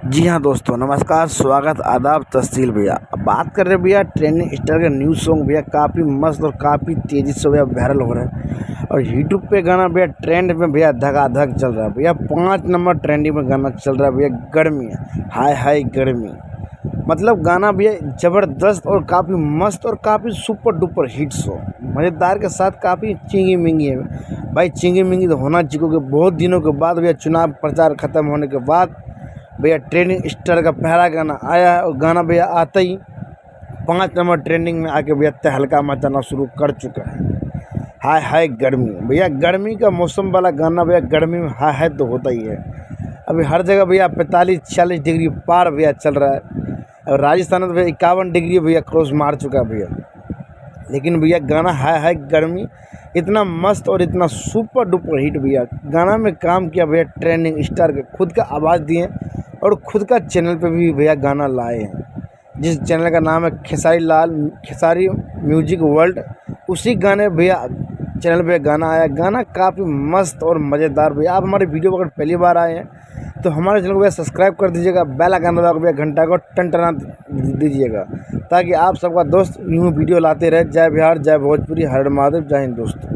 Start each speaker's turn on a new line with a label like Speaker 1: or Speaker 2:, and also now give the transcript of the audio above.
Speaker 1: जी हाँ दोस्तों, नमस्कार, स्वागत, आदाब, तहसील भैया। अब बात कर रहे हैं भैया ट्रेंडिंग स्टार का न्यू सॉन्ग भैया काफ़ी मस्त और काफ़ी तेज़ी से भैया वायरल हो रहा है। और यूट्यूब पे गाना भैया ट्रेंड में भैया धकाधक चल रहा है भैया। 5 नंबर ट्रेंडिंग में गाना चल रहा है भैया, गर्मी हाय हाय गर्मी। मतलब गाना भैया ज़बरदस्त और काफ़ी मस्त और काफ़ी सुपर डुपर हिट सॉन्ग मज़ेदार के साथ काफ़ी चिंगी मिंगी है भाई। चिंगी मिंगी तो होना चाहिए क्योंकि बहुत दिनों के बाद भैया चुनाव प्रचार ख़त्म होने के बाद भैया ट्रेंडिंग स्टार का पहला गाना आया है। और गाना भैया आता ही 5 नंबर ट्रेंडिंग में आके भैया तहलका मचाना शुरू कर चुका है। हाय हाय गर्मी भैया, गर्मी का मौसम वाला गाना भैया, गर्मी में हाय हाय तो होता ही है। अभी हर जगह भैया 45-46 डिग्री पार भैया चल रहा है। और राजस्थान में भैया 51 डिग्री भैया क्रॉस मार चुका है भैया। लेकिन भैया गाना हाय हाय गर्मी इतना मस्त और इतना सुपर डुपर हिट भैया। गाना में काम किया भैया ट्रेंडिंग स्टार के, खुद का आवाज़ दिए और खुद का चैनल पे भी भैया गाना लाए हैं, जिस चैनल का नाम है खेसारी म्यूजिक वर्ल्ड। उसी गाने भैया चैनल पे गाना आया। गाना काफ़ी मस्त और मज़ेदार भैया। आप हमारे वीडियो पर अगर पहली बार आए हैं तो हमारे चैनल को भैया सब्सक्राइब कर दीजिएगा, बेल आइकन दबा के भैया घंटा को टन दीजिएगा, ताकि आप सबका दोस्त यूँ वीडियो लाते रहे। जय बिहार, जय भोजपुरी, हर महादेव, जय हिंद दोस्तों।